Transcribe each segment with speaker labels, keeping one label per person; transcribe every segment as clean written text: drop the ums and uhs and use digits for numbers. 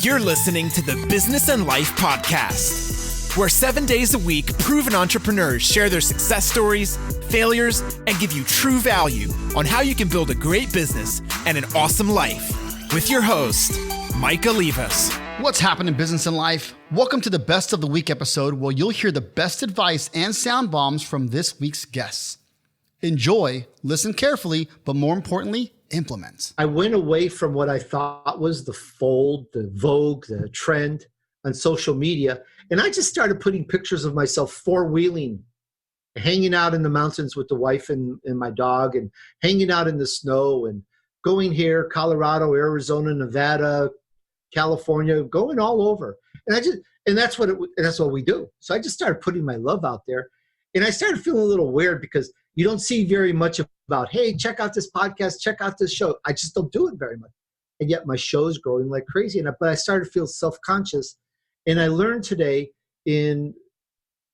Speaker 1: You're listening to the Business and Life Podcast, where 7 days a week, proven entrepreneurs share their success stories, failures, and give you true value on how you can build a great business and an awesome life. With your host, Mike Olivas.
Speaker 2: What's happening in business and life? Welcome to the Best of the Week episode, where you'll hear the best advice and sound bombs from this week's guests. Enjoy, listen carefully, but more importantly, implement.
Speaker 3: I went away from what I thought was the fold, the vogue, the trend on social media, and I just started putting pictures of myself four-wheeling, hanging out in the mountains with the wife and my dog, and hanging out in the snow, and going here, Colorado, Arizona, Nevada, California, going all over. And that's what we do. So I just started putting my love out there, and I started feeling a little weird because you don't see very much about, hey, check out this podcast, check out this show. I just don't do it very much. And yet my show is growing like crazy. But I started to feel self-conscious. And I learned today in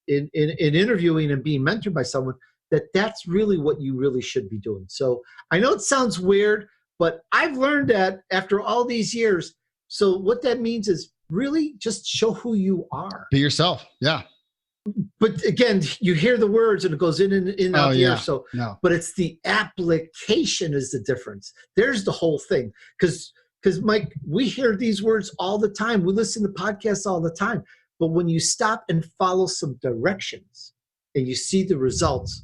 Speaker 3: interviewing and being mentored by someone that that's really what you really should be doing. So I know it sounds weird, but I've learned that after all these years. So what that means is really just show who you are.
Speaker 2: Be yourself. Yeah.
Speaker 3: But again, you hear the words and it goes in and out the ear. So,
Speaker 2: no.
Speaker 3: But it's the application is the difference. There's the whole thing. Because Mike, we hear these words all the time. We listen to podcasts all the time. But when you stop and follow some directions and you see the results,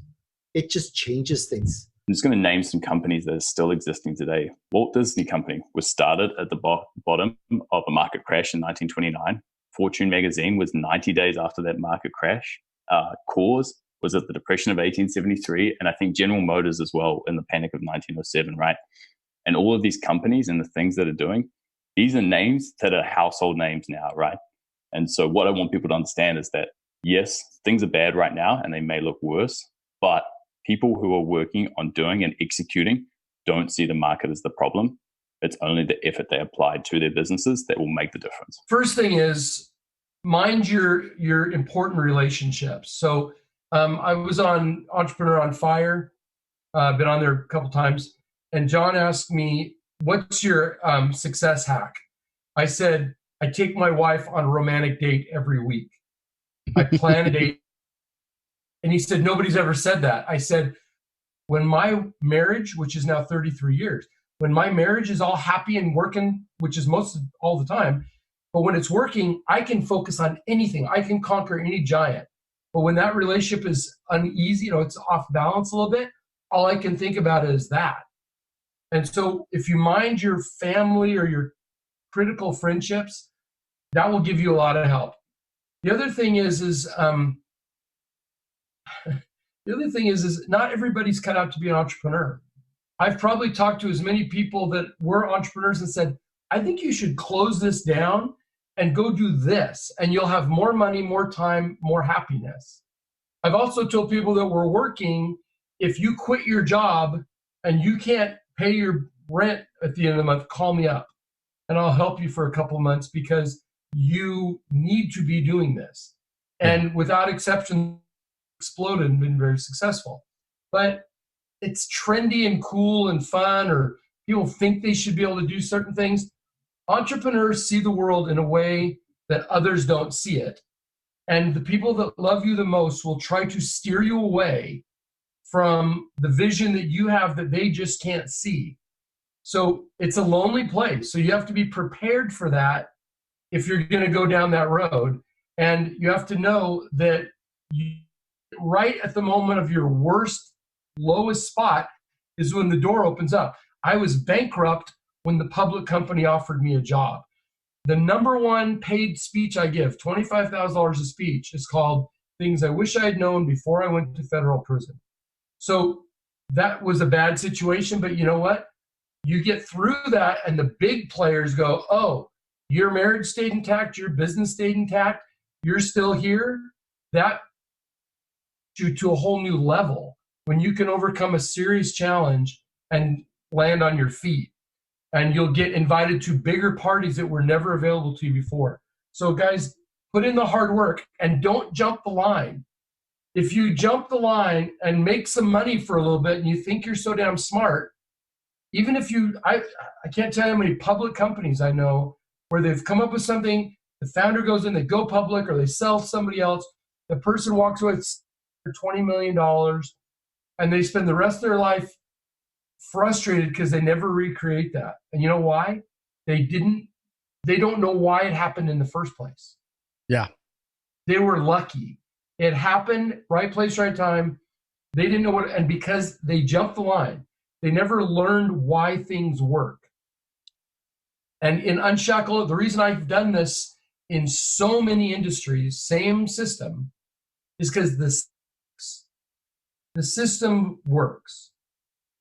Speaker 3: it just changes things.
Speaker 4: I'm just going to name some companies that are still existing today. Walt Disney Company was started at the bottom of a market crash in 1929. Fortune magazine was 90 days after that market crash. Coors was at the Depression of 1873, and I think General Motors as well in the Panic of 1907, right? And all of these companies and the things that are doing, these are names that are household names now, right? And so what I want people to understand is that, yes, things are bad right now and they may look worse, but people who are working on doing and executing don't see the market as the problem. It's only the effort they apply to their businesses that will make the difference.
Speaker 5: First thing is mind your important relationships. So I was on Entrepreneur on Fire, been on there a couple times, and John asked me, what's your success hack? I said, I take my wife on a romantic date every week. I plan a date. And he said, nobody's ever said that. I said, when my marriage, which is now 33 years, when my marriage is all happy and working, which is all the time, but when it's working, I can focus on anything. I can conquer any giant. But when that relationship is uneasy, it's off balance a little bit, all I can think about is that. And so if you mind your family or your critical friendships, that will give you a lot of help. The other thing is not everybody's cut out to be an entrepreneur. I've probably talked to as many people that were entrepreneurs and said, I think you should close this down and go do this, and you'll have more money, more time, more happiness. I've also told people that were working, if you quit your job and you can't pay your rent at the end of the month, call me up and I'll help you for a couple months because you need to be doing this. And without exception, exploded and been very successful. But it's trendy and cool and fun, or people think they should be able to do certain things. Entrepreneurs see the world in a way that others don't see it. And the people that love you the most will try to steer you away from the vision that you have that they just can't see. So it's a lonely place. So you have to be prepared for that if you're going to go down that road. And you have to know that right at the moment of your worst, lowest spot is when the door opens up. I was bankrupt when the public company offered me a job. The number one paid speech I give, $25,000 a speech, is called Things I Wish I Had Known Before I Went to Federal Prison. So that was a bad situation, but you know what? You get through that and the big players go, oh, your marriage stayed intact, your business stayed intact, you're still here. That you to a whole new level when you can overcome a serious challenge and land on your feet, and you'll get invited to bigger parties that were never available to you before. So guys, put in the hard work and don't jump the line. If you jump the line and make some money for a little bit and you think you're so damn smart, even if I can't tell you how many public companies I know where they've come up with something, the founder goes in, they go public, or they sell to somebody else, the person walks away for $20 million, and they spend the rest of their life frustrated because they never recreate that. And you know why? They don't know why it happened in the first place.
Speaker 2: Yeah.
Speaker 5: They were lucky. It happened, right place, right time. They didn't know what, and because they jumped the line, they never learned why things work. And in Unshackle, the reason I've done this in so many industries, same system, is because the system works.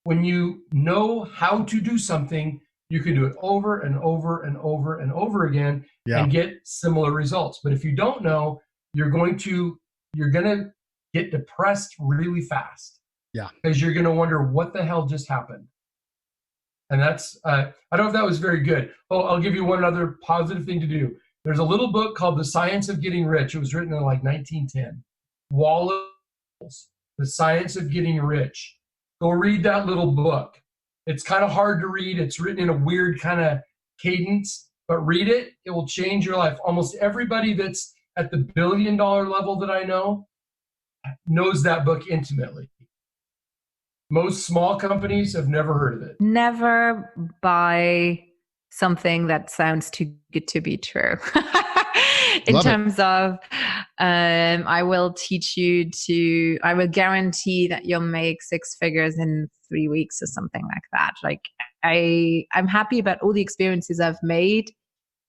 Speaker 5: When you know how to do something, you can do it over and over and over and over again and get similar results. But if you don't know, you're gonna get depressed really fast. Yeah. Because you're gonna wonder what the hell just happened. And that's I don't know if that was very good. Oh, I'll give you one other positive thing to do. There's a little book called The Science of Getting Rich. It was written in like 1910. Wallace, The Science of Getting Rich. Go read that little book. It's kind of hard to read. It's written in a weird kind of cadence, but read it. It will change your life. Almost everybody that's at the $1 billion level that I know knows that book intimately. Most small companies have never heard of it.
Speaker 6: Never buy something that sounds too good to be true. In terms of, I will guarantee that you'll make 6 figures in 3 weeks or something like that. Like I'm happy about all the experiences I've made.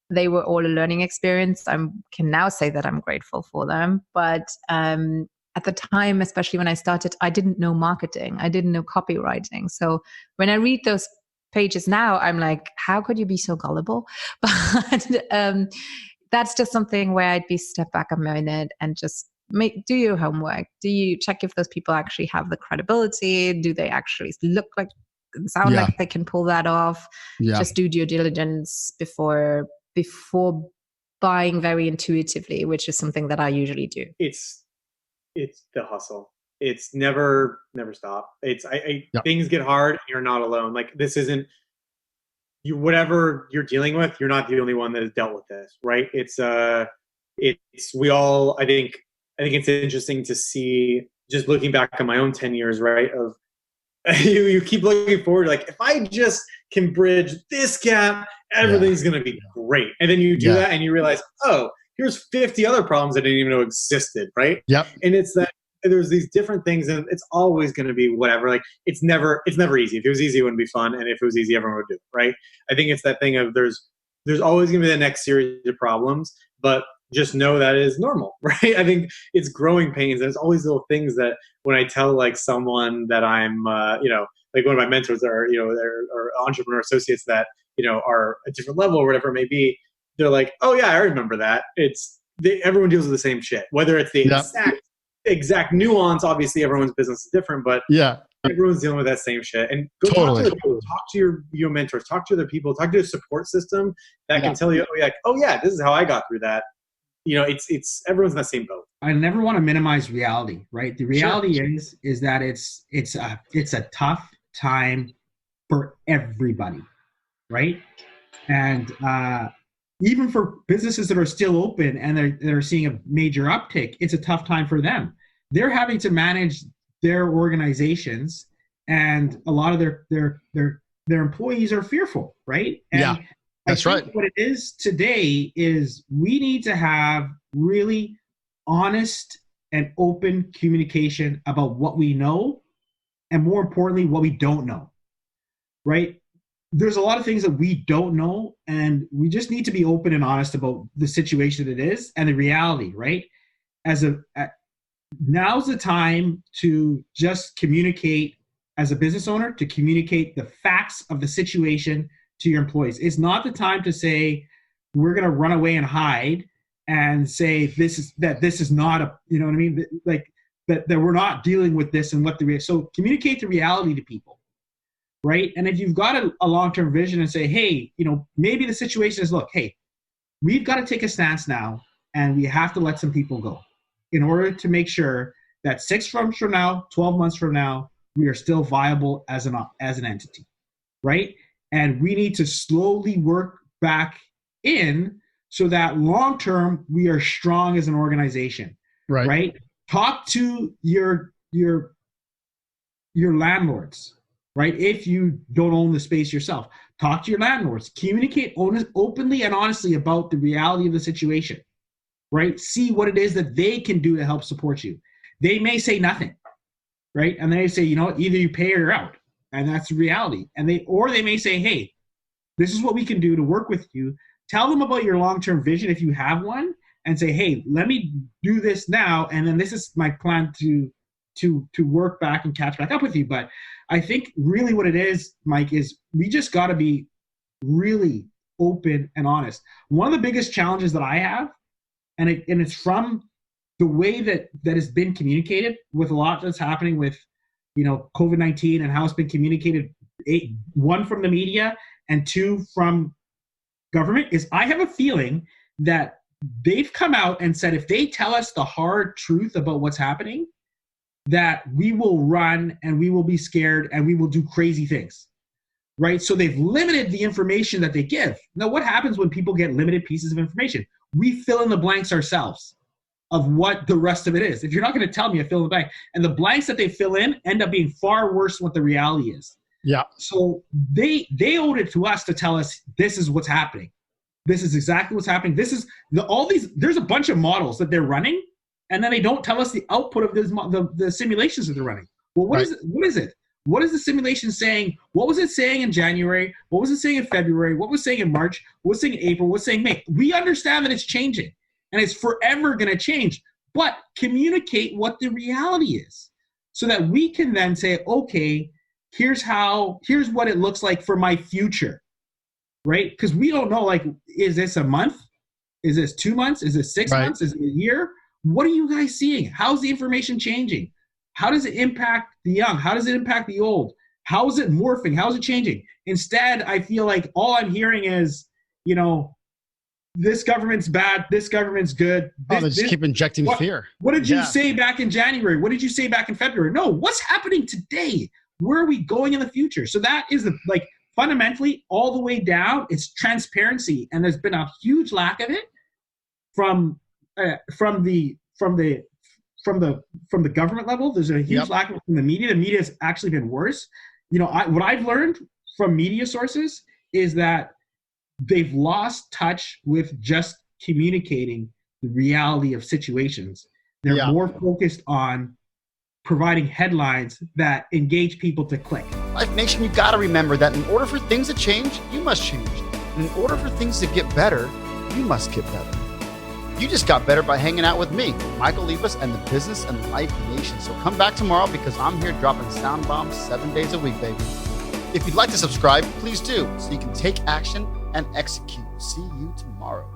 Speaker 6: They were all a learning experience. I can now say that I'm grateful for them. But at the time, especially when I started, I didn't know marketing. I didn't know copywriting. So when I read those pages now, I'm like, how could you be so gullible? But that's just something where I'd be step back a minute and just do your homework. Do you check if those people actually have the credibility? Do they actually look like, sound like they can pull that off? Just do due diligence before buying very intuitively, which is something that I usually do.
Speaker 7: It's the hustle. It's never stop. Things get hard. You're not alone. Like, this isn't you, whatever you're dealing with, you're not the only one that has dealt with this, right? We all, I think it's interesting to see, just looking back on my own 10 years, right? Of you keep looking forward, like, if I just can bridge this gap, everything's going to be great. And then you do that and you realize, oh, here's 50 other problems I didn't even know existed, right? Yep. And it's that there's these different things, and it's always going to be whatever. Like, it's never easy. If it was easy, it wouldn't be fun. And if it was easy, everyone would do it, right? I think it's that thing of there's always going to be the next series of problems, but just know that is normal, right? I think it's growing pains. There's always little things that when I tell like someone that I'm, like one of my mentors or entrepreneur associates that, are a different level or whatever it may be, they're like, oh yeah, I remember that. Everyone deals with the same shit, whether it's the exact nuance. Obviously everyone's business is different, but everyone's dealing with that same shit. And go talk to other people, talk to your mentors, talk to other people, talk to a support system that can tell you, oh yeah, this is how I got through that. It's everyone's in the same boat.
Speaker 8: I never want to minimize reality, right? The reality is that it's a tough time for everybody, right? And even for businesses that are still open and they're seeing a major uptick, it's a tough time for them. They're having to manage their organizations, and a lot of their employees are fearful, right? And that's right. What it is today is we need to have really honest and open communication about what we know, and more importantly, what we don't know, right? There's a lot of things that we don't know, and we just need to be open and honest about the situation that it is and the reality, right? Now's the time to just communicate as a business owner, to communicate the facts of the situation to your employees. It's not the time to say, we're going to run away and hide and say this is not a, you know what I mean? Like that we're not dealing with this and so communicate the reality to people. Right. And if you've got a long-term vision and say, hey, maybe the situation is, look, hey, we've got to take a stance now and we have to let some people go in order to make sure that 6 months from now, 12 months from now, we are still viable as an entity. Right. And we need to slowly work back in so that long term we are strong as an organization, right? Talk to your landlords, right? If you don't own the space yourself, talk to your landlords, communicate openly and honestly about the reality of the situation, right? See what it is that they can do to help support you. They may say nothing, right? And they say, either you pay or you're out. And that's the reality. And they may say, hey, this is what we can do to work with you. Tell them about your long-term vision if you have one, and say, hey, let me do this now, and then this is my plan to work back and catch back up with you. But I think really what it is, Mike, is we just got to be really open and honest. One of the biggest challenges that I have, and it's from the way that has been communicated with a lot that's happening with, COVID-19 and how it's been communicated, one, from the media, and two, from government, is I have a feeling that they've come out and said if they tell us the hard truth about what's happening, that we will run and we will be scared and we will do crazy things, right? So they've limited the information that they give. Now, what happens when people get limited pieces of information? We fill in the blanks ourselves of what the rest of it is. If you're not going to tell me, I fill in the blank. And the blanks that they fill in end up being far worse than what the reality is.
Speaker 2: Yeah.
Speaker 8: So they owed it to us to tell us this is what's happening. This is exactly what's happening. This is there's a bunch of models that they're running, and then they don't tell us the output of the simulations that they're running. Well, what is it? What is the simulation saying? What was it saying in January? What was it saying in February? What was it saying in March? What was it saying in April? What was it saying in May? We understand that it's changing, and it's forever going to change. But communicate what the reality is so that we can then say, okay, here's what it looks like for my future, right? Because we don't know, like, is this a month? Is this 2 months? Is this 6 months? Is it a year? What are you guys seeing? How's the information changing? How does it impact the young? How does it impact the old? How is it morphing? How is it changing? Instead, I feel like all I'm hearing is, this government's bad, this government's good.
Speaker 2: They just keep injecting fear.
Speaker 8: What did you say back in January? What did you say back in February? No, what's happening today? Where are we going in the future? So that is fundamentally all the way down. It's transparency, and there's been a huge lack of it from the government level. There's a huge lack of it from the media. The media has actually been worse. What I've learned from media sources is that they've lost touch with just communicating the reality of situations. They're more focused on providing headlines that engage people to click.
Speaker 2: Life Nation, you got to remember that in order for things to change, you must change. And in order for things to get better, you must get better. You just got better by hanging out with me, Michael Libas, and the Business and Life Nation. So come back tomorrow because I'm here dropping sound bombs 7 days a week, baby. If you'd like to subscribe, please do so you can take action and execute. See you tomorrow.